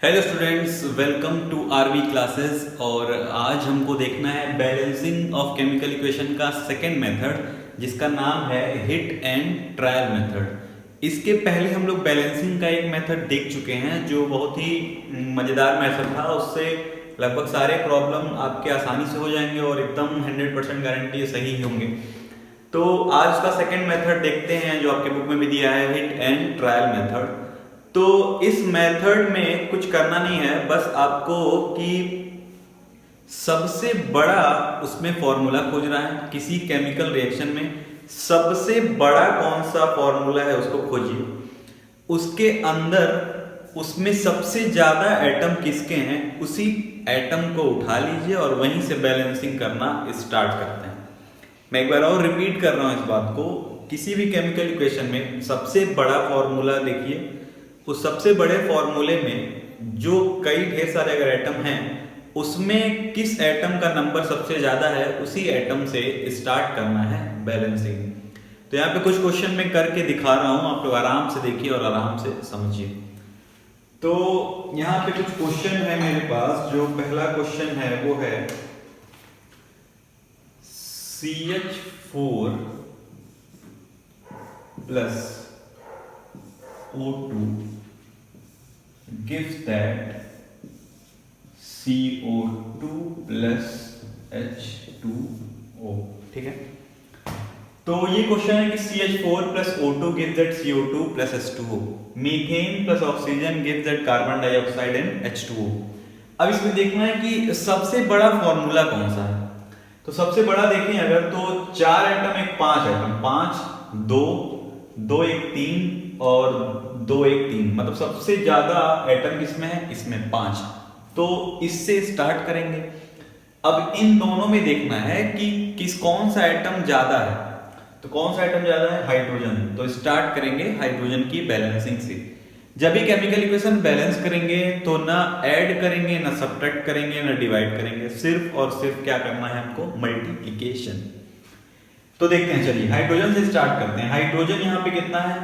Hello students, welcome to RV classes. और आज हमको देखना है बैलेंसिंग ऑफ केमिकल इक्वेशन का सेकंड मेथड, जिसका नाम है हिट एंड ट्रायल मेथड। इसके पहले हम लोग बैलेंसिंग का एक मेथड देख चुके हैं जो बहुत ही मज़ेदार मेथड था। उससे लगभग सारे प्रॉब्लम आपके आसानी से हो जाएंगे और एकदम 100% गारंटी सही ही होंगे। तो आज का सेकंड मेथड देखते हैं जो आपके बुक में भी दिया है, हिट एंड ट्रायल मेथड। तो इस मेथड में कुछ करना नहीं है, बस आपको कि सबसे बड़ा उसमें फॉर्मूला खोजना है। किसी केमिकल रिएक्शन में सबसे बड़ा कौन सा फॉर्मूला है उसको खोजिए। उसके अंदर उसमें सबसे ज्यादा एटम किसके हैं उसी एटम को उठा लीजिए और वहीं से बैलेंसिंग करना स्टार्ट करते हैं। मैं एक बार और रिपीट कर रहा हूं इस बात को। किसी भी केमिकल इक्वेशन में सबसे बड़ा फॉर्मूला देखिए, उस सबसे बड़े फॉर्मूले में जो कई ढेर सारे अगर एटम हैं उसमें किस एटम का नंबर सबसे ज्यादा है उसी एटम से स्टार्ट करना है बैलेंसिंग। तो यहाँ पे कुछ क्वेश्चन मैं करके दिखा रहा हूं, आप लोग आराम से देखिए और आराम से समझिए। तो यहाँ पे कुछ क्वेश्चन है मेरे पास। जो पहला क्वेश्चन है वो है CH4 plus O2 gives that CO2 plus H2O। ठीक है, तो ये क्वेश्चन है कि CH4 plus O2 gives that CO2 plus H2O, methane plus oxygen gives that carbon dioxide and H2O। अब इसमें देखना है कि सबसे बड़ा फॉर्मूला कौन सा है। तो सबसे बड़ा देखें अगर तो 4 एटम एक 5 एटम, 5 2 2 1 3 और 2 1 3, मतलब सबसे ज्यादा एटम किसमें है, इसमें 5। तो इससे स्टार्ट करेंगे। अब इन दोनों में देखना है कि कौन सा एटम ज्यादा है। तो कौन सा एटम ज्यादा है, हाइड्रोजन। तो स्टार्ट करेंगे हाइड्रोजन की बैलेंसिंग से। जब भी केमिकल इक्वेशन बैलेंस करेंगे तो ना ऐड करेंगे, ना सब्ट्रैक्ट करेंगे, ना डिवाइड करेंगे, सिर्फ और सिर्फ क्या करना है हमको, मल्टीप्लिकेशन। तो देखते हैं, चलिए हाइड्रोजन से स्टार्ट करते हैं। हाइड्रोजन यहाँ पे कितना है,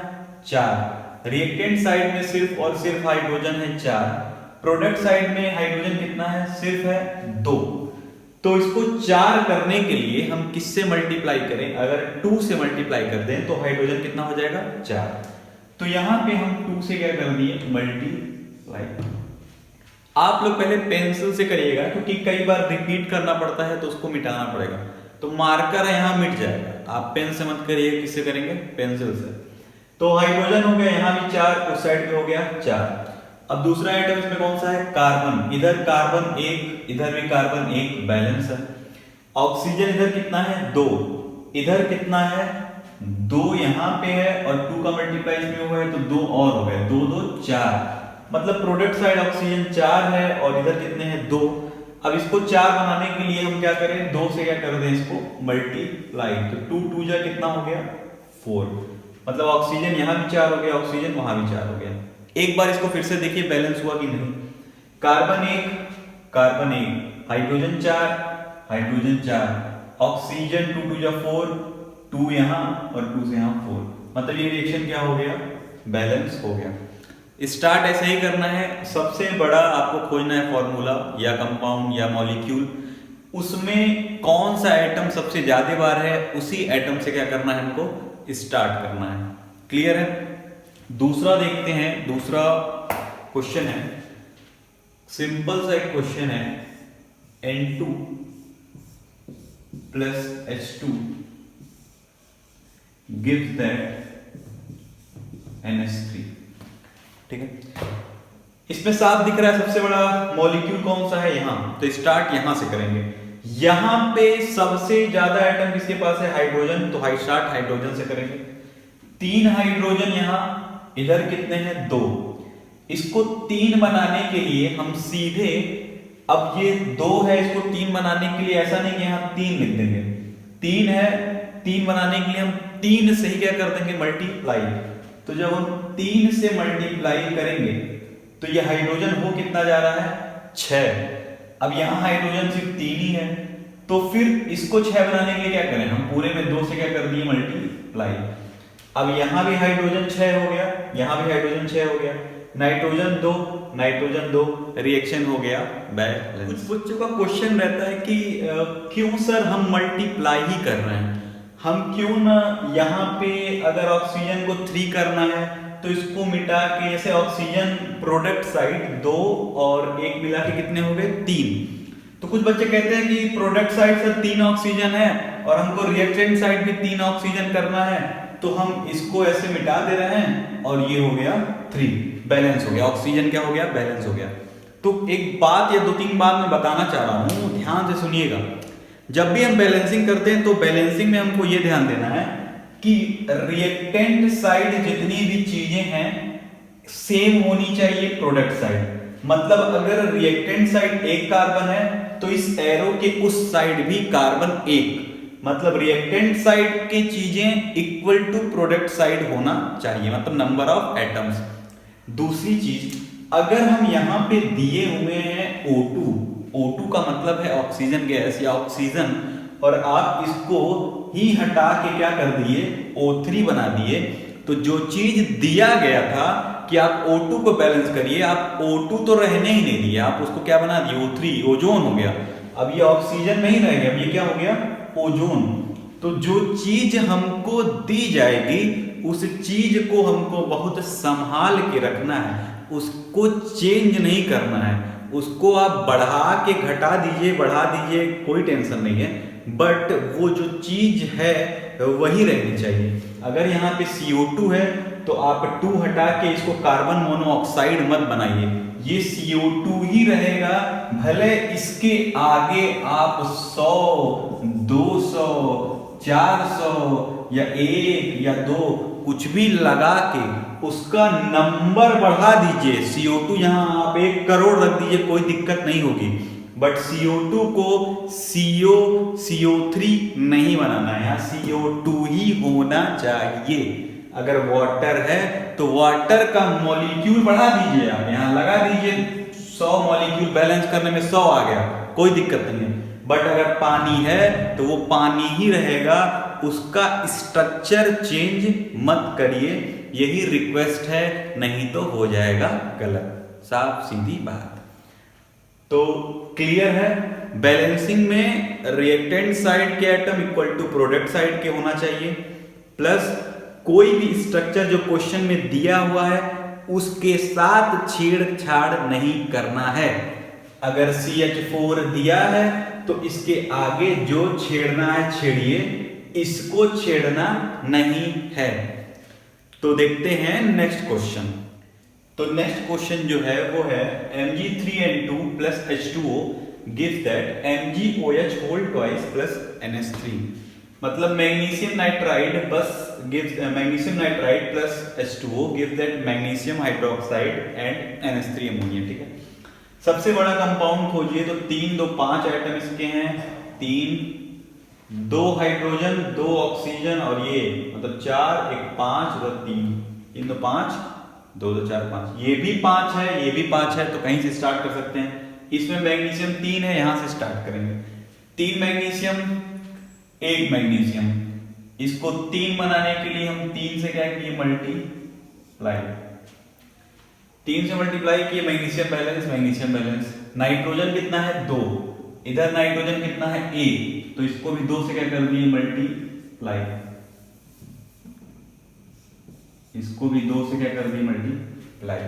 4। रिएक्टेंट साइड में सिर्फ और सिर्फ हाइड्रोजन है 4। प्रोडक्ट साइड में हाइड्रोजन कितना है, सिर्फ है 2। तो इसको 4 करने के लिए हम किससे मल्टीप्लाई करें, अगर 2 से मल्टीप्लाई कर दें तो हाइड्रोजन कितना हो जाएगा, 4। तो यहां पे हम 2 से क्या कर दिए, मल्टीप्लाई। आप लोग पहले पेंसिल से करिएगा क्योंकि कई बार रिपीट करना पड़ता है तो उसको मिटाना पड़ेगा। तो मार्कर यहां मिट जाएगा, आप पेन से मत करिए, किससे करेंगे, पेंसिल से। तो हाइड्रोजन हो गया यहां भी 4, उस साइड पे हो गया 4। अब दूसरा आइटम इसमें कौन सा है, कार्बन। इधर कार्बन 1, इधर भी कार्बन 1, बैलेंस है। ऑक्सीजन इधर कितना है, 2, इधर कितना है, 2 यहां पे है और 2 का मल्टीप्लाई इसमें हुआ है तो 2 और हो गए, 2 2 4। मतलब प्रोडक्ट साइड ऑक्सीजन 4 है और इधर कितने हैं, 2। अब इसको 4 बनाने के लिए हम क्या करें, 2 से क्या कर दें, इसको मल्टीप्लाई। तो 2 2 जा कितना हो गया, 4। मतलब ऑक्सीजन यहां भी 4 हो गया, ऑक्सीजन वहां भी 4 हो गया। एक बार इसको फिर से देखिए बैलेंस हुआ कि नहीं। Carbon 1 carbon 1, hydrogen 4 hydrogen 4, oxygen 2 2 जा 4, 2 यहां और 2 से यहां 4। मतलब ये रिएक्शन क्या हो गया, बैलेंस हो गया। स्टार्ट ऐसे ही करना है। सबसे बड़ा आपको खोजना है फॉर्मूला या कंपाउंड या मॉलिक्यूल, उसमें कौन सा एटम सबसे ज्यादा बार है उसी एटम से क्या करना है, हमको स्टार्ट करना है। क्लियर है। दूसरा देखते हैं। दूसरा क्वेश्चन है, सिंपल सा एक क्वेश्चन है, N2 plus H2 gives that NH3। ठीक है, इसमें साफ दिख रहा है सबसे बड़ा मॉलिक्यूल कौन सा है यहां। तो स्टार्ट यहां से करेंगे। यहां पे सबसे ज्यादा एटम किसके पास है, हाइड्रोजन। तो स्टार्ट हाइड्रोजन से करेंगे। 3 हाइड्रोजन यहां, इधर कितने हैं, 2। इसको 3 बनाने के लिए हम सीधे, अब ये 2 है, इसको 3 बनाने के लिए ऐसा नहीं कि यहां 3 लिख देंगे, 3 है, 3 बनाने के लिए हम 3 से ही क्या कर देंगे, मल्टीप्लाई। तो जब हम 3 से मल्टीप्लाई करेंगे तो ये हाइड्रोजन हो कितना जा रहा है, 6। अब यहां हाइड्रोजन सिर्फ 3 ही है, तो फिर इसको 6 बनाने के लिए क्या करें, हम पूरे में 2 से क्या कर दिए, मल्टीप्लाई। अब यहां भी हाइड्रोजन 6 हो गया, यहां भी हाइड्रोजन 6 हो गया, नाइट्रोजन 2, नाइट्रोजन 2, रिएक्शन हो गया बैलेंस। कुछ बच्चों का क्वेश्चन रहता है कि क्यों सर हम मल्टीप्लाई ही कर रहे हैं, हम क्यों ना यहाँ पे अगर ऑक्सीजन को 3 करना है तो इसको मिटा के, जैसे ऑक्सीजन प्रोडक्ट साइड 2 और 1 मिला के कितने हो गए 3। तो कुछ बच्चे कहते हैं कि प्रोडक्ट साइड से 3 ऑक्सीजन है और हमको रिएक्टेंट साइड भी 3 ऑक्सीजन करना है, तो हम इसको ऐसे मिटा दे रहे हैं और ये हो गया 3, बैलेंस हो गया, ऑक्सीजन क्या हो गया, बैलेंस हो गया। तो एक बात या 2-3 बात मैं बताना चाह रहा हूं, ध्यान से सुनिएगा। जब भी हम बैलेंसिंग करते हैं तो बैलेंसिंग में हमको ये ध्यान देना है कि रिएक्टेंट साइड जितनी भी चीजें हैं सेम होनी चाहिए प्रोडक्ट साइड। मतलब अगर रिएक्टेंट साइड 1 कार्बन है तो इस एरो के उस साइड भी कार्बन 1, मतलब रिएक्टेंट साइड की चीजें इक्वल टू प्रोडक्ट साइड होना चाहिए, मतलब नंबर ऑफ एटम्स। दूसरी चीज, अगर हम यहां पे दिए हुए हैं O2 का मतलब है ऑक्सीजन गैस या ऑक्सीजन, और आप इसको ही हटा के क्या कर दिए O3 बना दिए, तो जो चीज दिया गया था कि आप O2 को बैलेंस करिए, आप O2 तो रहने ही नहीं दिए, आप उसको क्या बना दिए O3, ओजोन हो गया। अब ये ऑक्सीजन नहीं रह गया, अब ये क्या हो गया ओजोन। तो जो चीज हमको दी जाएगी उस चीज को हमको बहुत संभाल के रखना है, उसको चेंज नहीं करना है, उसको आप बढ़ा के घटा दीजिए, बढ़ा दीजिए, कोई टेंशन नहीं है, बट वो जो चीज है वही रहनी चाहिए। अगर यहाँ पे CO2 है तो आप 2 हटा के इसको कार्बन मोनोऑक्साइड मत बनाइए, ये CO2 ही रहेगा, भले इसके आगे आप 100, 200, 400 या 1 या 2 कुछ भी लगा के उसका नंबर बढ़ा दीजिए। CO2 यहाँ आप 1 करोड़ रख दीजिए, कोई दिक्कत नहीं होगी, बट CO2 को CO3 नहीं बनाना है, यहाँ CO2 ही होना चाहिए। अगर वाटर है तो वाटर का मॉलिक्यूल बढ़ा दीजिए, आप यहाँ लगा दीजिए 100 मॉलिक्यूल, बैलेंस करने में 100 आ गया, कोई दिक्कत नहीं है। बट अगर पानी है तो वो पानी ही रहेगा, उसका स्ट्रक्चर चेंज मत करिए, यही रिक्वेस्ट है, नहीं तो हो जाएगा गलत, साफ सीधी बात। तो क्लियर है, बैलेंसिंग में रिएक्टेंट साइड के atom equal to product side के होना चाहिए, प्लस कोई भी स्ट्रक्चर जो क्वेश्चन में दिया हुआ है उसके साथ छेड़छाड़ नहीं करना है। अगर CH4 दिया है तो इसके आगे जो छेड़ना है छेड़िए, इसको छेड़ना नहीं है। तो देखते हैं नेक्स्ट क्वेश्चन। तो नेक्स्ट क्वेश्चन जो है वो है Mg3N2 plus H2O gives that MgOH whole twice plus NH3। मतलब मैग्नीशियम नाइट्राइड बस gives magnesium nitride plus H2O gives that magnesium hydroxide and NH3 ammonia. ठीक है, सबसे बड़ा कंपाउंड खोजिए, तो 3, 2, 5 एटम इसके हैं, 3, 2 हाइड्रोजन, 2 ऑक्सीजन और ये मतलब 4, 1, 5 और 3, 3, 2, 5, 2, 2, 4, 5, ये भी 5 है, ये भी 5 है, तो कहीं से स्टार्ट कर सकते हैं। इसमें मैग्नीशियम 3 है, यहां से स्टार्ट करेंगे, 3 मैग्नीशियम 1 मैग्नीशियम, इसको 3 बनाने के लिए हम 3 से क्या किए मल्टीप्लाई, 3 से मल्टीप्लाई किए, मैग्नीशियम बैलेंस। नाइट्रोजन कितना है 2, इधर नाइट्रोजन कितना है 1, तो इसको भी 2 से क्या कर दिए मल्टीप्लाई, इसको भी 2 से क्या कर दिए मल्टीप्लाई,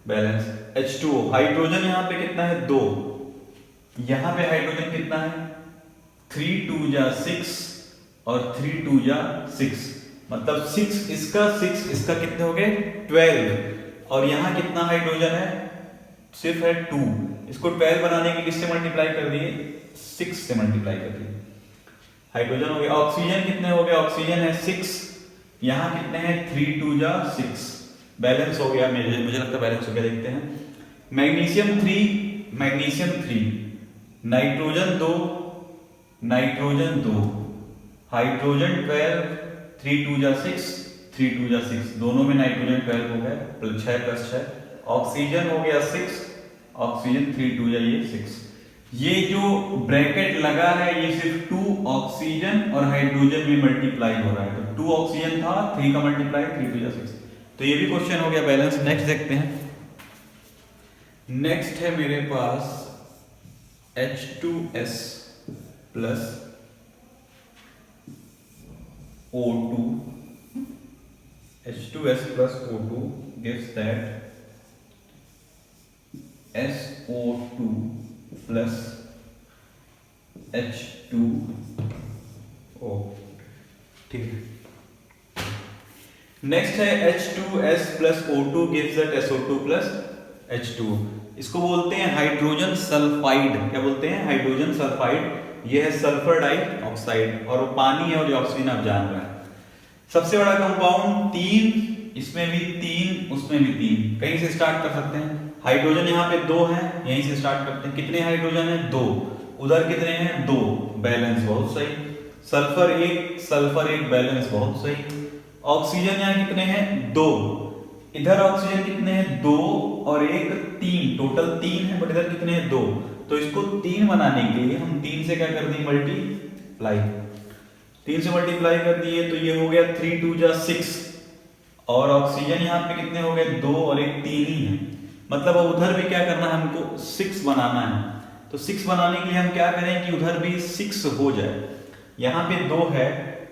बैलेंस। H2O हाइड्रोजन यहां पे कितना है 2, यहां पे हाइड्रोजन कितना है 3 2 जा 6 और 3 2 जा 6, मतलब 6 इसका कितने हो गए 12, और यहां कितना हाइड्रोजन है सिर्फ है 2, इसको 12 बनाने के लिए किससे मल्टीप्लाई कर दिए 6 से मल्टीप्लाई कर दिए, हाइड्रोजन हो गया। ऑक्सीजन कितने हो गए, ऑक्सीजन है 6, यहां कितने हैं 3 2 जा 6, बैलेंस हो गया, मुझे लगता है बैलेंस हो गया, देखते हैं। मैग्नीशियम 3, नाइट्रोजन 2, हाइड्रोजन 12, 3 2 जा 6, 3 2 जा 6, दोनों में नाइट्रोजन 12 हो गया, 6 + 6, ऑक्सीजन हो गया 6, ऑक्सीजन 3 2 जा ये 6, ये जो ब्रैकेट लगा है ये सिर्फ 2 ऑक्सीजन और हाइड्रोजन में मल्टीप्लाई हो रहा है, तो 2 ऑक्सीजन था, 3 का मल्टीप्लाई 3 2 जा 6, तो ये भी क्वेश्चन हो गया बैलेंस। नेक्स्ट देखते हैं, नेक्स्ट है मेरे पास H2S plus O2. H2S plus O2 gives that SO2 plus H2O. ठीक है. नेक्स्ट है H2S plus O2 gives that SO2 plus H2O. इसको बोलते हैं हाइड्रोजन सल्फाइड. क्या बोलते हैं? Hydrogen sulphide. ये है सल्फर डाइऑक्साइड और वो पानी है और ये ऑक्सीजन आप जान रहे हैं. सबसे बड़ा कंपाउंड 3, इसमें भी 3, उसमें भी 3. कहीं से स्टार्ट कर सकते हैं. हाइड्रोजन यहाँ पे 2 है, यहीं से स्टार्ट करते हैं. कितने हाइड्रोजन है? 2. उधर कितने हैं? 2. बैलेंस बहुत सही. सल्फर 1, बैलेंस बहुत सही. ऑक्सीजन यहाँ कितने हैं? 2. इधर ऑक्सीजन कितने हैं? 2 और 1 3. टोटल 3 है, बट इधर कितने हैं? 2. तो इसको 3 बनाने के लिए हम 3 से क्या कर दें? मल्टीप्लाई. 3 से मल्टीप्लाई कर दिए तो ये हो गया 3 2 जा 6. और ऑक्सीजन यहाँ पे कितने हो गए? 2 और 1 3 ही है. मतलब अब उधर भी क्या करना है? हमको 6 बनाना है. तो 6 बनाने के लिए हम क्या करें कि उधर भी 6 हो जाए. यहाँ पे 2 है,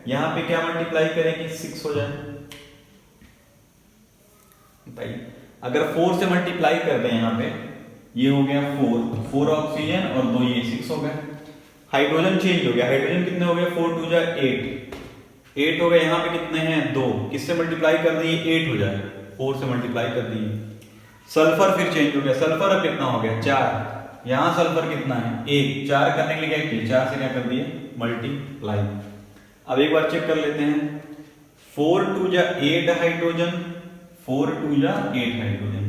यहाँ पे क्या मल्टीप्लाई करें कि 6 हो जाए भाई. अगर 4 से मल्टीप्लाई कर दें यहाँ पे, ये हो गया 4 ऑक्सीजन और 2 ये 6 हो गया. हाइड्रोजन चेंज हो गया. हाइड्रोजन कितने हो गए? 4 2 जा 8 हो गए. यहाँ पे कितने हैं? 2. किससे मल्टीप्लाई कर दिए? 8 हो जाए. 4 से मल्टीप्लाई कर दिए. सल्फर फिर चेंज हो गया. सल्फर अब कितना हो गया? 4. यहाँ सल्फर कितना है? 1. 4 करने के लिए क्या किया? 4 से क्या कर दिए? मल्टीप्लाई. अब एक बार चेक कर लेते हैं. 4 2 जा 8 हाइड्रोजन, 4 2 जा 8 हाइड्रोजन,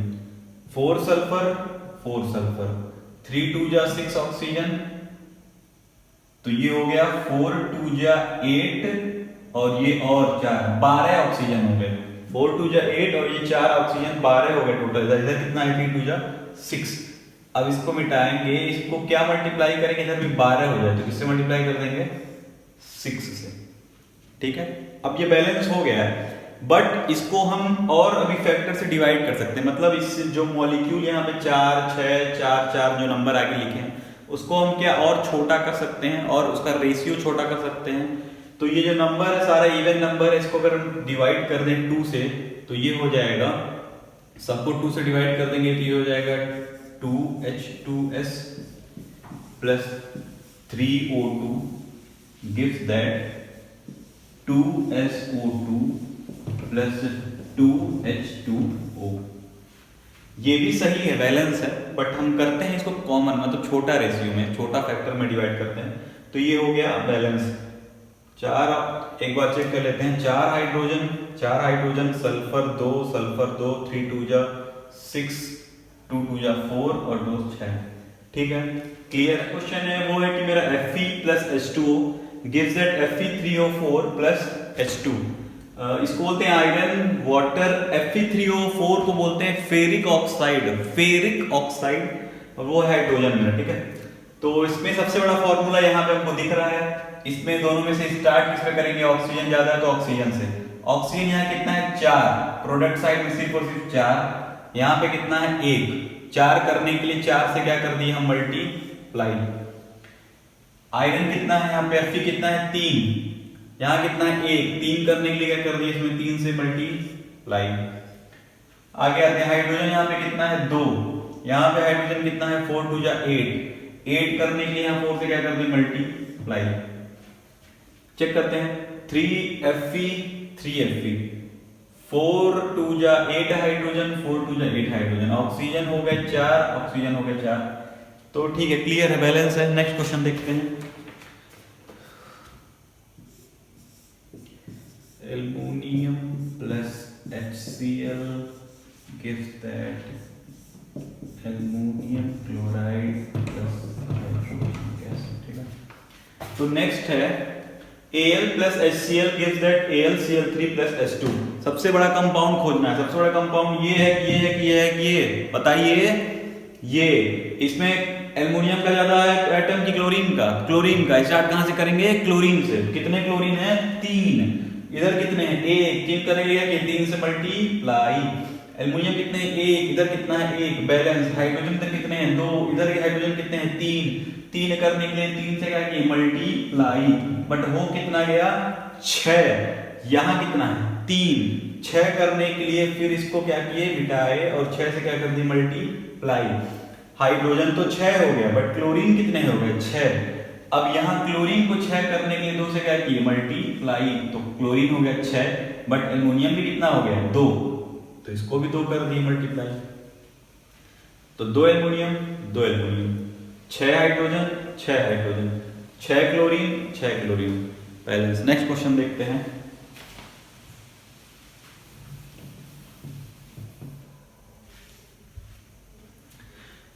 4 सल्फर 3 2 जा 6 ऑक्सीजन. तो ये हो गया 4 2 जा 8 और ये और 4 12 ऑक्सीजन हो गए. 4 2 जा 8 और ये 4 ऑक्सीजन 12 हो गए टोटल. इधर कितना है? 3 2 जा 6. अब इसको मिटाएंगे. इसको क्या मल्टीप्लाई करेंगे? इधर भी 12 हो जाए तो किससे मल्टीप्लाई कर देंगे? 6 से. ठीक है. अब ये बैलेंस हो गया है, बट इसको हम और अभी फैक्टर से डिवाइड कर सकते हैं. मतलब इस जो मॉलिक्यूल यहाँ पे 4 6 4 4 जो नंबर आगे लिखे हैं उसको हम क्या और छोटा कर सकते हैं और उसका रेशियो छोटा कर सकते हैं. तो ये जो नंबर है सारा इवन नंबर है. इसको अगर हम डिवाइड कर दें 2 से तो ये हो जाएगा, सबको 2 से डिवाइड कर देंगे तो ये हो जाएगा 2H2S plus 3O2 gives that 2SO2 plus 2H2O. ये भी सही है, बैलेंस है, बट हम करते हैं इसको कॉमन, मतलब छोटा रेशियो में, छोटा फैक्टर में डिवाइड करते हैं. तो ये हो गया बैलेंस. 4, एक बार चेक कर लेते हैं. 4 हाइड्रोजन, सल्फर 2 3 2 जा 6 2 2 जा 4 और 2 6. ठीक है. क्लियर. क्वेश्चन है वो है कि मेरा Fe plus H2O gives that Fe3O4 plus H2. इसको बोलते हैं आयरन वाटर. Fe3O4 को बोलते हैं फेरिक ऑक्साइड और वो है हाइड्रोजन में. ठीक है. तो इसमें सबसे बड़ा फॉर्मूला यहाँ पे हमको दिख रहा है. इसमें दोनों में से स्टार्ट किसमें करेंगे? ऑक्सीजन ज्यादा है तो ऑक्सीजन से. ऑक्सीजन यहाँ कितना है? 4. प्रोडक्ट साइड में सिर्फ और सिर्फ 4. यहाँ पे कितना है? 1. 4 करने के लिए 4 से क्या कर दिए हम? मल्टीप्लाई. आयरन कितना है यहाँ पे? Fe कितना है? 3. यहाँ कितना है? 1. 3 करने के लिए क्या कर दिया? इसमें 3 से मल्टीप्लाई. आगे आते हैं. हाइड्रोजन यहाँ पे कितना है? 2. यहाँ पे हाइड्रोजन कितना है? 4 2 जा 8. 8 करने के लिए यहाँ 4 से क्या कर दिया? मल्टीप्लाई. चेक करते हैं. 3Fe 3Fe 4 2 जा 8 हाइड्रोजन, 4 2 जा 8 हाइड्रोजन. ऑक्सीजन हो गए 4, ऑक्सीजन हो गए 4. तो ठीक है, क्लियर है, बैलेंस है. नेक्स्ट क्वेश्चन देखते हैं. Aluminium plus HCl gives that aluminium chloride plus hydrogen gas. ठीक है. तो नेक्स्ट है Al plus HCl gives that AlCl3 plus H2. सबसे बड़ा कंपाउंड खोजना है. सबसे बड़ा कंपाउंड ये है कि ये है कि ये है कि ये. बताइए. ये इसमें एल्युमिनियम का ज्यादा है एटम की क्लोरीन का. स्टार्ट कहां से करेंगे? क्लोरीन से. कितने क्लोरीन है? 3. इधर कितने हैं? 1. चेक करेंगे कि 3 से मल्टीप्लाई. एल्युमिनियम कितने हैं? एक, इधर कितना है? एक, बैलेंस। हाइड्रोजन इधर कितने हैं? दो, इधर हाइड्रोजन कितने हैं? तीन। तीन करने के लिए तीन से क्या किए? मल्टीप्लाई, बट हो कितना गया? 6। यहाँ कितना है? 3। 6 करने के लिए फिर इसको क्या किए? मिटाए और 6 से क्या कर दिए? मल्टीप्लाई। हाइड्रोजन तो 6 हो गया, बट क्लोरीन कितने हो गए? 6। अब यहाँ क्लोरीन को 6 करने के लिए 2 से क्या किए? मल्टीप्लाई, तो क्लोरीन हो गया 6, बट एल्युमिनियम भी कितना हो गया? 2, तो इसको भी 2 कर दिए मल्टीप्लाई। तो 2 aluminium, 2 aluminium, 6 hydrogen, 6 hydrogen, 6 chlorine, 6 chlorine, balance. Next question देखते हैं।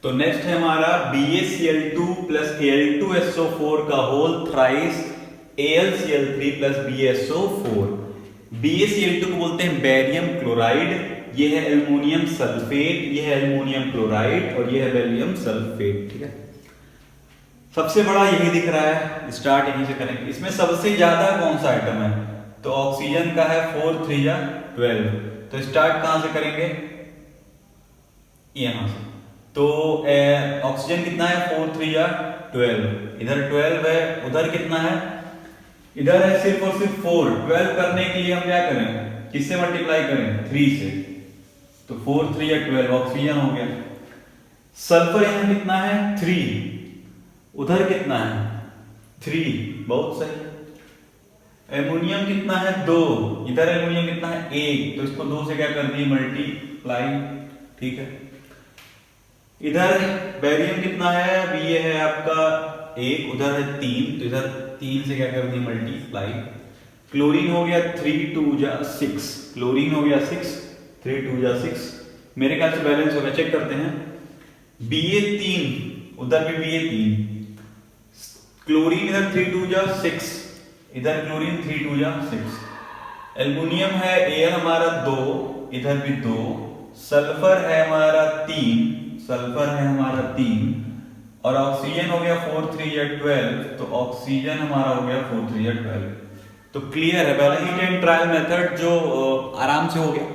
तो नेक्स्ट है हमारा BaCl2 प्लस Al2SO4 का whole thrice AlCl3 plus BaSO4। BaCl2 को बोलते हैं बेरियम क्लोराइड, ये है एल्युमिनियम सल्फेट, ये है एल्युमिनियम क्लोराइड और ये है बेरियम सल्फेट। ठीक है, सबसे बड़ा यही दिख रहा है, स्टार्ट यहीं से करेंगे। इसमें सबसे ज्यादा कौन सा आइटम है? तो ऑक्सीजन का है 4 3 या 12। तो स्टार्ट कहां से करेंगे? यहां से। तो ऑक्सीजन कितना है? 4 3 या 12। इधर 12 है, उधर कितना है? इधर है सिर्फ और सिर्फ 4। 12 करने के लिए हम क्या करें? किससे मल्टीप्लाई करें? 3 से। तो 4 3 या 12 ऑक्सीजन हो गया। सल्फर यहां कितना है? 3। उधर कितना है? 3, बहुत सही। एल्युमिनियम कितना है? 2। इधर एल्युमिनियम कितना है? 1, तो इसको 2 से क्या कर दिए? मल्टीप्लाई। ठीक है, इधर बेरियम कितना है? अभी ये है आपका 1, उधर है 3, तो इधर 3 से क्या कर दिए? मल्टीप्लाई। क्लोरीन हो गया 3 2 जा 6, क्लोरीन हो गया 6, 3 2 जा 6। मेरे ख्याल से बैलेंस हो गया, चेक करते हैं। Ba3, उधर भी Ba3, क्लोरीन इधर 3 2 जा 6, इधर क्लोरीन 3 2 जा 6। एल्युमिनियम है Al हमारा 2, इधर भी 2। सल्फर है हमारा 3, सल्फर है हमारा 3, और ऑक्सीजन हो गया 4 3 या 12, तो ऑक्सीजन हमारा हो गया 4 3 या 12। तो क्लियर है, बैलेंस एंड ट्रायल मेथड जो आराम से हो गया।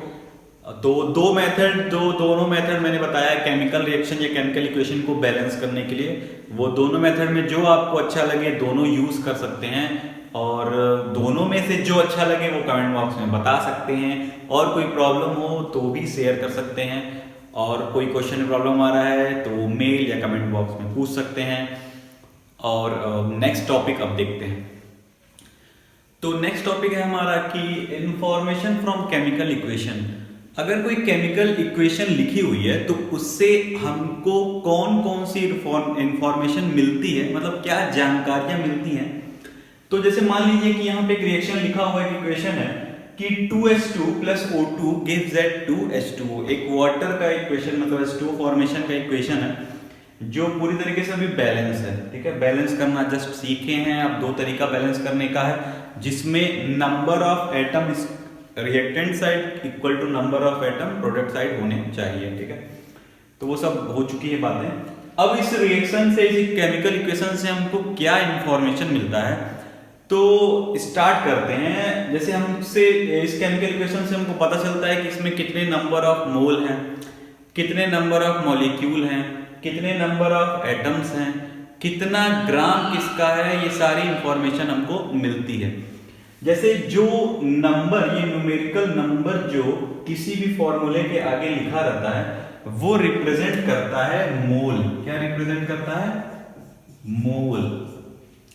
तो दोनों मेथड मैंने बताया केमिकल रिएक्शन या केमिकल इक्वेशन को बैलेंस करने के लिए। वो दोनों मेथड में जो आपको अच्छा लगे दोनों यूज कर सकते हैं, और दोनों में से जो अच्छा लगे वो कमेंट बॉक्स में बता सकते हैं। और कोई प्रॉब्लम हो तो भी शेयर कर सकते हैं, और कोई क्वेश्चन में प्रॉब्लम आ रहा है तो मेल या कमेंट बॉक्स में पूछ सकते हैं। और नेक्स्ट टॉपिक अब देखते हैं। तो नेक्स्ट टॉपिक है हमारा कि इंफॉर्मेशन फ्रॉम केमिकल इक्वेशन। अगर कोई केमिकल इक्वेशन लिखी हुई है तो उससे हमको कौन कौन सी इंफॉर्मेशन मिलती है, मतलब क्या जानकारियां मिलती हैं। तो जैसे मान लीजिए कि यहाँ पे एक रिएक्शन लिखा हुआ एक इक्वेशन है कि 2H2 plus O2 gives that 2H2O। एक वाटर का इक्वेशन, मतलब H2O फॉर्मेशन का इक्वेशन है जो पूरी तरीके से अभी बैलेंस है। ठीक है, बैलेंस करना जस्ट सीखे हैं आप। 2 तरीका बैलेंस करने का है, जिसमें number of atom reactant side equal to number of atom product side होने चाहिए। ठीक है, तो वो सब हो चुकी है बातें। अब इस रिएक्शन से, इस केमिकल इक्वेशन से हमको क्या इंफॉर्मेशन मिलता है, तो स्टार्ट करते हैं। जैसे हमसे इस केमिकल इक्वेशन से हमको पता चलता है कि इसमें कितने नंबर ऑफ मोल हैं, कितने नंबर ऑफ मॉलिक्यूल हैं, कितने नंबर ऑफ एटम्स हैं, कितना ग्राम किसका है, ये सारी इंफॉर्मेशन हमको मिलती है। जैसे जो नंबर, ये न्यूमेरिकल नंबर जो किसी भी फॉर्मूले के आगे लिखा रहता है वो रिप्रेजेंट करता है मोल। क्या रिप्रेजेंट करता है? मोल,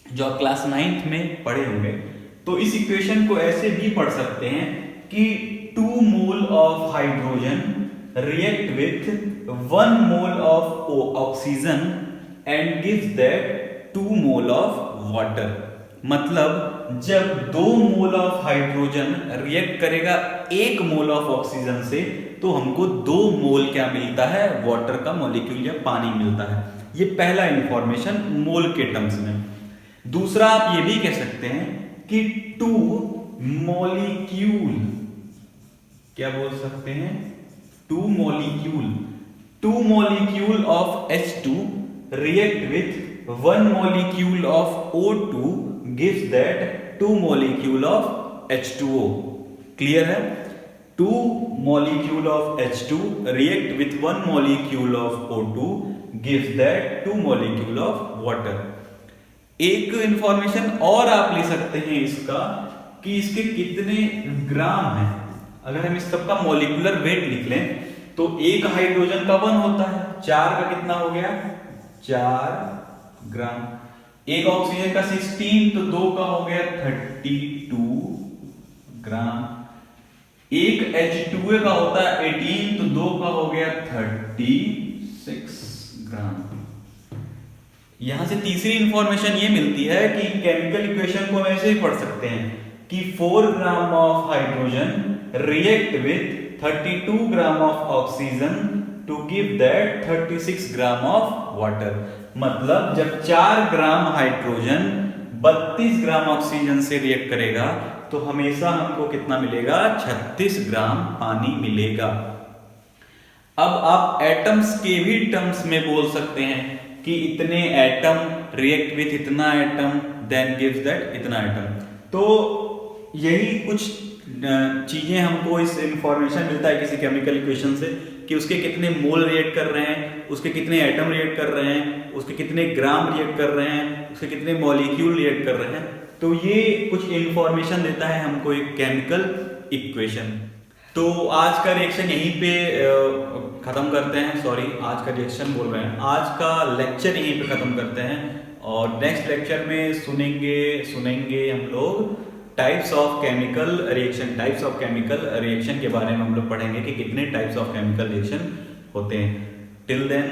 जो आप क्लास 9th में पढ़े होंगे। तो इस इक्वेशन को ऐसे भी पढ़ सकते हैं कि 2 mole of hydrogen react with 1 mole of oxygen and gives that 2 mole of water. मतलब जब 2 मोल ऑफ हाइड्रोजन रिएक्ट करेगा 1 मोल ऑफ ऑक्सीजन से, तो हमको 2 मोल क्या मिलता है? वाटर का मॉलिक्यूल या पानी मिलता है। ये पहला इंफॉर्मेशन मोल के टर्म्स में। दूसरा आप ये भी कह सकते हैं कि 2 मॉलिक्यूल, क्या बोल सकते हैं? 2 molecule of H2 react with 1 molecule of O2 gives that 2 molecule of H2O। Clear है? 2 molecule of H2 react with 1 molecule of O2 gives that 2 molecule of water. एक इंफॉर्मेशन और आप ले सकते हैं इसका कि इसके कितने ग्राम हैं। अगर हम इस सब का मॉलिक्यूलर वेट लिख लें तो एक हाइड्रोजन का 1 होता है, 4 का कितना हो गया 4 ग्राम, एक ऑक्सीजन का 16 तो 2 का हो गया 32 ग्राम, एक H2A का होता है 18 तो 2 का हो गया 36 ग्राम। यहां से तीसरी इंफॉर्मेशन ये मिलती है कि केमिकल इक्वेशन को हम ऐसे ही पढ़ सकते हैं कि 4 gram of hydrogen react with 32 gram of oxygen to give that 36 gram of water. मतलब जब 4 ग्राम हाइड्रोजन 32 ग्राम ऑक्सीजन से रिएक्ट करेगा तो हमेशा हमको कितना मिलेगा 36 ग्राम पानी मिलेगा। अब आप एटम्स के भी टर्म्स में बोल सकते हैं कि इतने एटम रिएक्ट विथ इतना एटम देन गिव्स दैट इतना एटम। तो यही कुछ चीजें हमको इस इंफॉर्मेशन मिलता है किसी केमिकल इक्वेशन से कि उसके कितने मोल रिएक्ट कर रहे हैं, उसके कितने एटम रिएक्ट कर रहे हैं, उसके कितने ग्राम रिएक्ट कर रहे हैं, उसके कितने मॉलिक्यूल रिएक्ट कर रहे हैं। तो ये कुछ इंफॉर्मेशन देता है हमको एक केमिकल इक्वेशन। तो आज का रिएक्शन यहीं पे खत्म करते हैं, सॉरी आज का रिएक्शन बोल रहे हैं, आज का लेक्चर यहीं पे खत्म करते हैं और नेक्स्ट लेक्चर में सुनेंगे हम लोग टाइप्स ऑफ केमिकल रिएक्शन के बारे में हम लोग पढ़ेंगे कि कितने टाइप्स ऑफ केमिकल रिएक्शन होते हैं। Till then